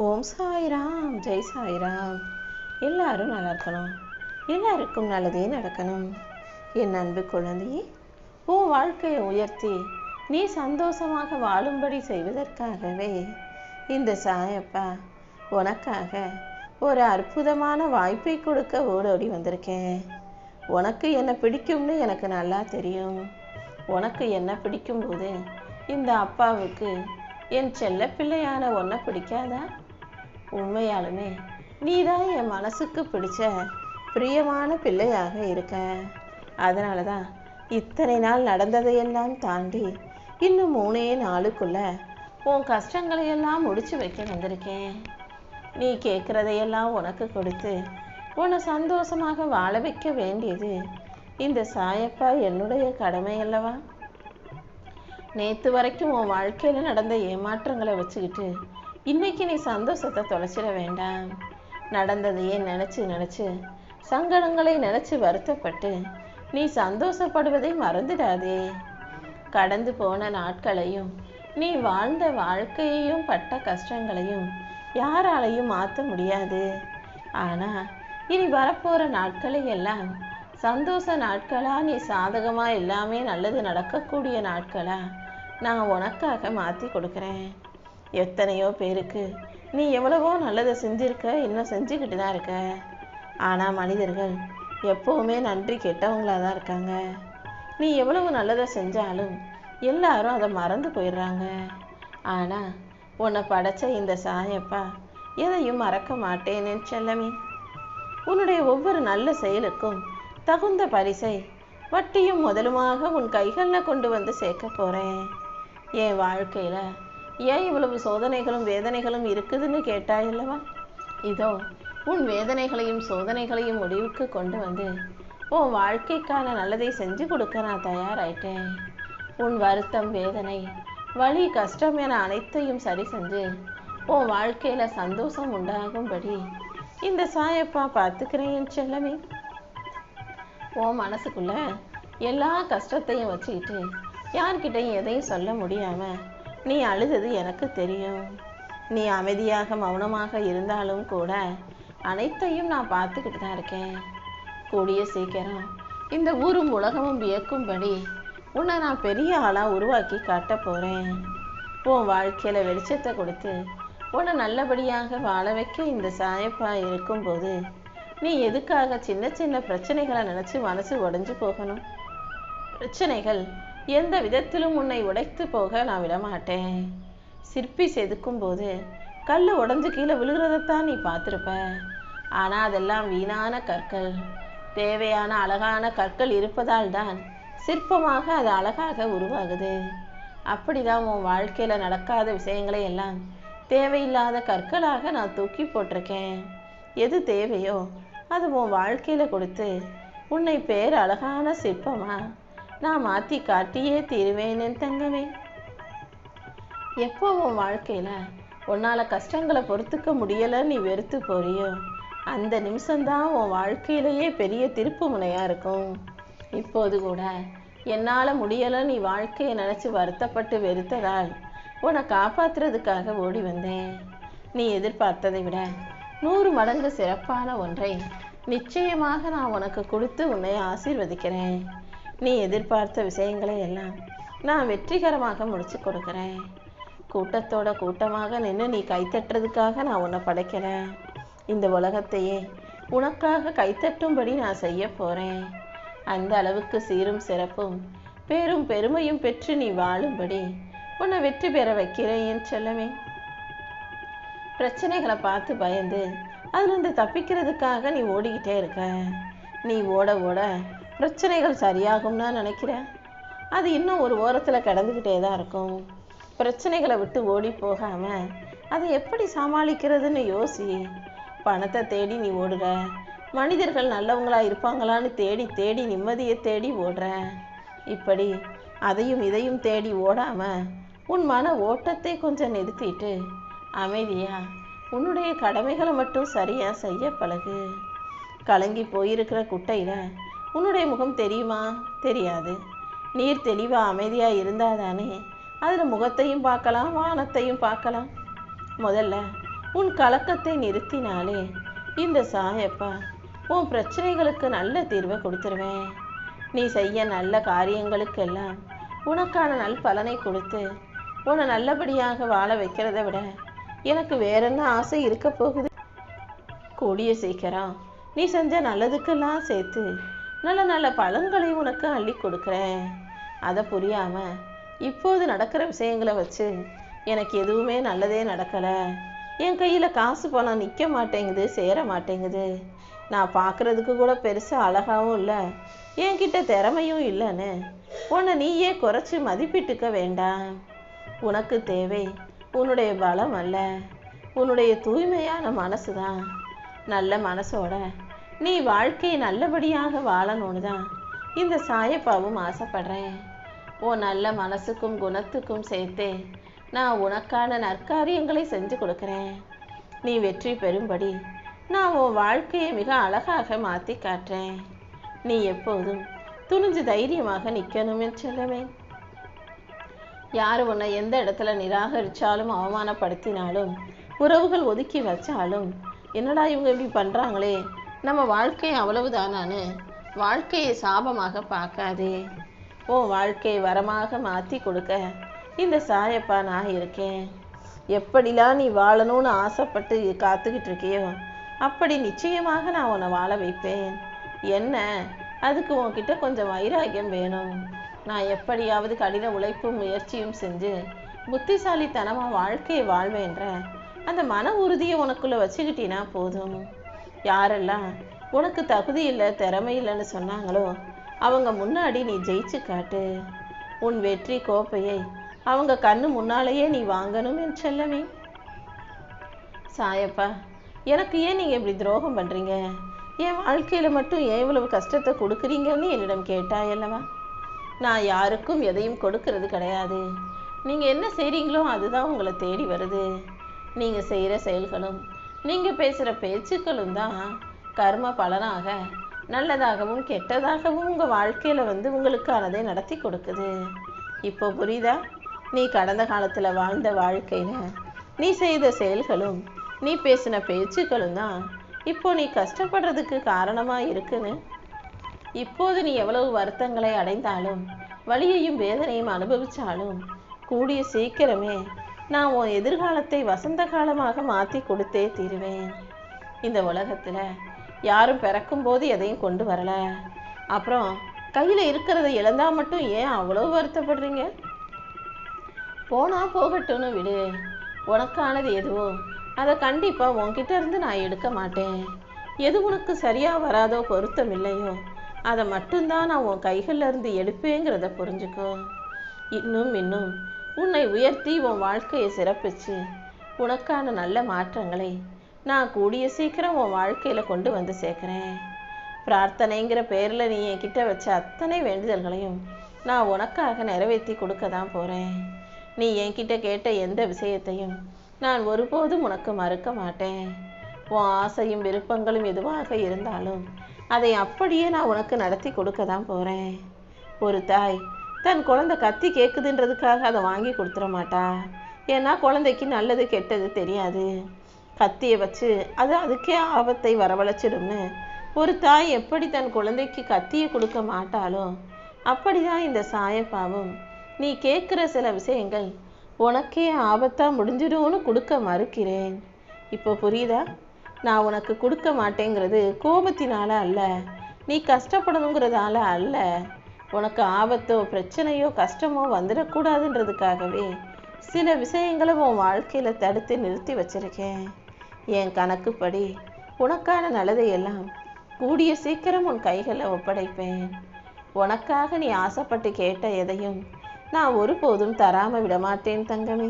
ஓம் சாய்ராம், ஜெய் சாய்ராம். எல்லாரும் நல்லா இருக்கணும், எல்லாருக்கும் நல்லதே நடக்கணும். என் அன்பு குழந்தையே, உன் வாழ்க்கையை உயர்த்தி நீ சந்தோஷமாக வாழும்படி செய்வதற்காகவே இந்த சாயப்பா உனக்காக ஒரு அற்புதமான வாய்ப்பை கொடுக்க ஓடோடி வந்திருக்கேன். உனக்கு என்ன பிடிக்கும்னு எனக்கு நல்லா தெரியும். உனக்கு என்ன பிடிக்கும்போது இந்த அப்பாவுக்கு என் செல்ல பிள்ளையான உன்னை பிடிக்காதா? உண்மையாலுமே நீதான் என் மனசுக்கு பிடிச்ச பிரியமான பிள்ளையாக இருக்க. அதனால தான் இத்தனை நாள் நடந்ததையெல்லாம் தாண்டி இன்னும் 3 நாளுக்குள்ள உன் கஷ்டங்களையெல்லாம் முடிச்சு வைக்க வந்திருக்கேன். நீ கேட்குறதையெல்லாம் உனக்கு கொடுத்து உன்னை சந்தோஷமாக வாழ வைக்க வேண்டியது இந்த சாயப்பா என்னுடைய கடமை அல்லவா? நேற்று வரைக்கும் உன் வாழ்க்கையில் நடந்த ஏமாற்றங்களை வச்சுக்கிட்டு இன்னைக்கு நீ சந்தோஷத்தை தொலைச்சிட வேண்டாம். நடந்ததையே நினச்சி சங்கடங்களை நினச்சி வருத்தப்பட்டு நீ சந்தோஷப்படுவதை மறந்துடாதே. கடந்து போன நாட்களையும் நீ வாழ்ந்த வாழ்க்கையையும் பட்ட கஷ்டங்களையும் யாராலையும் மாற்ற முடியாது. ஆனால் இனி வரப்போகிற நாட்களை எல்லாம் சந்தோஷ நாட்களா, நீ சாதகமாக எல்லாமே நல்லது நடக்கக்கூடிய நாட்களா நான் உனக்காக மாற்றி கொடுக்குறேன். எத்தனையோ பேருக்கு நீ எவ்வளவோ நல்லதை செஞ்சிருக்க, இன்னும் செஞ்சுக்கிட்டு தான் இருக்க. ஆனால் மனிதர்கள் எப்போவுமே நன்றி கெட்டவங்களாக தான் இருக்காங்க. நீ எவ்வளவு நல்லதை செஞ்சாலும் எல்லாரும் அதை மறந்து போயிடுறாங்க. ஆனால் உன்னை படைச்ச இந்த சாயப்பா எதையும் மறக்க மாட்டேன்னு செல்லமே. உன்னுடைய ஒவ்வொரு நல்ல செயலுக்கும் தகுந்த பரிசை வட்டியும் முதலுமாக உன் கைகளில் கொண்டு வந்து சேர்க்க போகிறேன். என் வாழ்க்கையில் ஏன் இவ்வளவு சோதனைகளும் வேதனைகளும் இருக்குதுன்னு கேட்டாயல்லவா? இதோ உன் வேதனைகளையும் சோதனைகளையும் முடிவுக்கு கொண்டு வந்து உன் வாழ்க்கைக்கான நல்லதை செஞ்சு கொடுக்க நான் தயாராயிட்டேன். உன் வருத்தம், வேதனை, வலி, கஷ்டம் என அனைத்தையும் சரி செஞ்சு உன் வாழ்க்கையில் சந்தோஷம் உண்டாகும்படி இந்த சாயப்பா பார்த்துக்கிறேன் செல்லமே. உன் மனசுக்குள்ள எல்லா கஷ்டத்தையும் வச்சுக்கிட்டு யார்கிட்டையும் எதையும் சொல்ல முடியாமல் நீ அழுதது எனக்கு தெரியும். நீ அமைதியாக மௌனமாக இருந்தாலும் கூட அனைத்தையும் நான் பார்த்துக்கிட்டு தான் இருக்கேன். கூடிய சீக்கிரம் இந்த ஊரும் உலகமும் வியக்கும்படி உன்னை நான் பெரிய ஆளாக உருவாக்கி காட்ட போகிறேன். உன் வாழ்க்கையில் வெளிச்சத்தை கொடுத்து உன்னை நல்லபடியாக வாழ வைக்க இந்த சாயப்பா இருக்கும்போது நீ எதுக்காக சின்ன சின்ன பிரச்சனைகளை நினச்சி மனசு உடைஞ்சு போகணும்? பிரச்சனைகள் எந்த விதத்திலும் உன்னை உடைத்து போக நான் விடமாட்டேன். சிற்பி செதுக்கும் போது கல் உடஞ்சு கீழே விழுகிறதைத்தான் நீ பார்த்துருப்ப. ஆனால் அதெல்லாம் வீணான கற்கள். தேவையான அழகான கற்கள் இருப்பதால் தான் சிற்பமாக அது அழகாக உருவாகுது. அப்படிதான் உன் வாழ்க்கையில் நடக்காத விஷயங்களை எல்லாம் தேவையில்லாத கற்களாக நான் தூக்கி போட்டிருக்கேன். எது தேவையோ அது உன் வாழ்க்கையில் கொடுத்து உன்னை பேர் அழகான சிற்பமா நான் மாற்றி காட்டியே தீருவேன் என் தங்கமே. எப்போ உன் வாழ்க்கையில் உன்னால் கஷ்டங்களை பொறுத்துக்க முடியலை நீ வெறுத்து போறியோ அந்த நிமிஷம்தான் உன் வாழ்க்கையிலேயே பெரிய திருப்பு முனையாக இருக்கும். இப்போது கூட என்னால் முடியலை நீ வாழ்க்கையை நினச்சி வருத்தப்பட்டு வெறுத்ததால் உன்னை காப்பாற்றுறதுக்காக ஓடி வந்தேன். நீ எதிர்பார்த்ததை விட 100 மடங்கு சிறப்பான ஒன்றை நிச்சயமாக நான் உனக்கு கொடுத்து உன்னை ஆசீர்வதிக்கிறேன். நீ எதிர்பார்த்த விஷயங்களை எல்லாம் நான் வெற்றிகரமாக முடிச்சு கொடுக்குறேன். கூட்டத்தோட கூட்டமாக நின்று நீ கைத்தட்டுறதுக்காக நான் உன்னை படைக்கிறேன். இந்த உலகத்தையே உனக்காக கைத்தட்டும்படி நான் செய்ய போகிறேன். அந்த அளவுக்கு சீரும் சிறப்பும் பேரும் பெருமையும் பெற்று நீ வாழும்படி உன்னை வெற்றி பெற வைக்கிறேன் என் செல்லமே. பிரச்சனைகளை பார்த்து பயந்து அதுலேருந்து தப்பிக்கிறதுக்காக நீ ஓடிக்கிட்டே இருக்க. நீ ஓட ஓட பிரச்சனைகள் சரியாகும்னா நினைக்கிற. அது இன்னும் ஒரு ஓரத்தில் கிடந்துக்கிட்டே தான் இருக்கும். பிரச்சனைகளை விட்டு ஓடி போகாமல் அதை எப்படி சமாளிக்கிறதுன்னு யோசி. பணத்தை தேடி நீ ஓடுற, மனிதர்கள் நல்லவங்களா இருப்பாங்களான்னு தேடி தேடி நிம்மதியை தேடி ஓடுற. இப்படி அதையும் இதையும் தேடி ஓடாமல் உன் மன ஓட்டத்தை கொஞ்சம் நிறுத்திட்டு அமைதியாக உன்னுடைய கடமைகளை மட்டும் சரியாக செய்ய பழகு. கலங்கி போயிருக்கிற குட்டையில் உன்னுடைய முகம் தெரியுமா? தெரியாது. நீர் தெளிவாக அமைதியாக இருந்தால் தானே அதில் முகத்தையும் பார்க்கலாம், வானத்தையும் பார்க்கலாம். முதல்ல உன் கலக்கத்தை நிறுத்தினாலே இந்த சாயப்பா உன் பிரச்சனைகளுக்கு நல்ல தீர்வை கொடுத்துருவேன். நீ செய்ய நல்ல காரியங்களுக்கெல்லாம் உனக்கான நல் பலனை கொடுத்து உன்னை நல்லபடியாக வாழ வைக்கிறத விட எனக்கு வேற என்ன ஆசை இருக்க போகுது? கூடிய சீக்கிரம் நீ செஞ்ச நல்லதுக்கெல்லாம் சேர்த்து நல்ல நல்ல பலன்களை உனக்கு அள்ளி கொடுக்குறேன். அதை புரியாம இப்போது நடக்கிற விஷயங்களை வச்சு எனக்கு எதுவுமே நல்லதே நடக்கலை, என் கையில் காசு பணம் நிற்க மாட்டேங்குது, சேர மாட்டேங்குது, நான் பார்க்குறதுக்கு கூட பெருசாக அழகாகவும் இல்லை, என்கிட்ட திறமையும் இல்லைன்னு உன்னை நீயே குறைச்சி மதிப்பிட்டுக்க வேண்டாம். உனக்கு தேவை உன்னுடைய பலம் அல்ல, உன்னுடைய தூய்மையான மனசு தான். நல்ல மனசோட நீ வாழ்க்கையை நல்லபடியாக வாழணும்னு தான் இந்த சாயப்பாவும் ஆசைப்படுறேன். உன் நல்ல மனசுக்கும் குணத்துக்கும் சேர்த்தே நான் உனக்கான நற்காரியங்களை செஞ்சு கொடுக்குறேன். நீ வெற்றி பெறும்படி நான் உன் வாழ்க்கையை மிக அழகாக மாற்றி காட்டுறேன். நீ எப்போதும் துணிஞ்சு தைரியமாக நிற்கணும் என் செல்லமே. யார் உன்னை எந்த இடத்துல நிராகரித்தாலும் அவமானப்படுத்தினாலும் உறவுகள் ஒதுக்கி வச்சாலும் என்னடா இவங்க இப்படி பண்ணுறாங்களே, நம்ம வாழ்க்கை அவ்வளவுதானான்னு வாழ்க்கையை சாபமாக பார்க்காதே. உன் வாழ்க்கையை வரமாக மாற்றி கொடுக்க இந்த சாயப்பா நான் இருக்கேன். எப்படிலாம் நீ வாழணும்னு ஆசைப்பட்டு காத்துக்கிட்டு இருக்கியோ அப்படி நிச்சயமாக நான் உன்னை வாழ வைப்பேன். என்ன அதுக்கு உன்கிட்ட கொஞ்சம் வைராக்கியம் வேணும். நான் எப்படியாவது கடின உழைப்பும் முயற்சியும் செஞ்சு புத்திசாலித்தனமாக வாழ்க்கையை வாழ்வேன்ற அந்த மன உறுதியை உனக்குள்ளே வச்சுக்கிட்டினா போதும். யாரெல்லாம் உனக்கு தகுதி இல்லை திறமை இல்லைன்னு சொன்னாங்களோ அவங்க முன்னாடி நீ ஜெயிச்சு காட்டு. உன் வெற்றி கோப்பையை அவங்க கண்ணு முன்னாலேயே நீ வாங்கணும் என் செல்லமே. சாயப்பா, எனக்கு ஏன் நீங்கள் இப்படி துரோகம் பண்ணுறீங்க, என் வாழ்க்கையில் மட்டும் ஏன் இவ்வளவு கஷ்டத்தை கொடுக்குறீங்கன்னு என்னிடம் கேட்டாயல்லவா? நான் யாருக்கும் எதையும் கொடுக்கறது கிடையாது. நீங்கள் என்ன செய்கிறீங்களோ அதுதான் உங்களை தேடி வருது. நீங்கள் செய்கிற செயல்களும் நீங்கள் பேசுகிற பேச்சுக்களும் தான் கர்ம பலனாக நல்லதாகவும் கெட்டதாகவும் உங்கள் வாழ்க்கையில் உங்களுக்கானதை நடத்தி கொடுக்குது. இப்போ புரியுதா? நீ கடந்த காலத்தில் வாழ்ந்த வாழ்க்கையில் நீ செய்த செயல்களும் நீ பேசின பேச்சுக்களும் தான் இப்போ நீ கஷ்டப்படுறதுக்கு காரணமாக இருக்குன்னு. இப்போது நீ எவ்வளவு வருத்தங்களை அடைந்தாலும் வலியையும் வேதனையும் அனுபவித்தாலும் கூடிய சீக்கிரமே நான் உன் எதிர்காலத்தை வசந்த காலமாக மாற்றி கொடுத்தே தீருவேன். இந்த உலகத்தில் யாரும் பிறக்கும் போது எதையும் கொண்டு வரலை, அப்புறம் கையில் இருக்கிறத இழந்தா மட்டும் ஏன் அவ்வளோ வருத்தப்படுறீங்க? போனா போகட்டும்னு விடு. உனக்கானது எதுவோ அதை கண்டிப்பாக உன்கிட்ட இருந்து நான் எடுக்க மாட்டேன். எது உனக்கு சரியாக வராதோ பொருத்தம் இல்லையோ அதை மட்டும்தான் நான் உன் கைகளில் இருந்து எடுப்பேங்கிறத புரிஞ்சுக்கோ. இன்னும் உன்னை உயர்த்தி உன் வாழ்க்கையை சிறப்பிச்சு உனக்கான நல்ல மாற்றங்களை நான் கூடிய சீக்கிரம் உன் வாழ்க்கையில் கொண்டு வந்து சேர்க்குறேன். பிரார்த்தனைங்கிற பேரில் நீ என்கிட்ட வச்ச அத்தனை வேண்டுதல்களையும் நான் உனக்காக நிறைவேற்றி கொடுக்க தான் போகிறேன். நீ என்கிட்ட கேட்ட எந்த விஷயத்தையும் நான் ஒருபோதும் உனக்கு மறுக்க மாட்டேன். உன் ஆசையும் விருப்பங்களும் எதுவாக இருந்தாலும் அதை அப்படியே நான் உனக்கு நடத்தி கொடுக்க தான் போகிறேன். ஒரு தாய் தன் குழந்தை கத்தி கேட்குதுன்றதுக்காக அதை வாங்கி கொடுத்துட மாட்டா. ஏன்னா குழந்தைக்கு நல்லது கெட்டது தெரியாது. கத்தியை வச்சு அது அதுக்கே ஆபத்தை வரவழைச்சிடும்னு ஒரு தாய் எப்படி தன் குழந்தைக்கு கத்தியை கொடுக்க மாட்டாளோ அப்படிதான் இந்த சாயப்பாவும் நீ கேட்குற சில விஷயங்கள் உனக்கே ஆபத்தாக முடிஞ்சிடும்னு கொடுக்க மறுக்கிறேன். இப்போ புரியுதா? நான் உனக்கு கொடுக்க மாட்டேங்கிறது கோபத்தினால அல்ல, நீ கஷ்டப்படணுங்கிறதால அல்ல, உனக்கு ஆபத்தோ பிரச்சனையோ கஷ்டமோ வந்துடக்கூடாதுன்றதுக்காகவே சில விஷயங்களை உன் வாழ்க்கையில் தடுத்து நிறுத்தி வச்சிருக்கேன். என் கணக்குப்படி உனக்கான நல்லதையெல்லாம் கூடிய சீக்கிரம் உன் கைகளில் ஒப்படைப்பேன். உனக்காக நீ ஆசைப்பட்டு கேட்ட எதையும் நான் ஒருபோதும் தராமல் விடமாட்டேன் தங்கமே.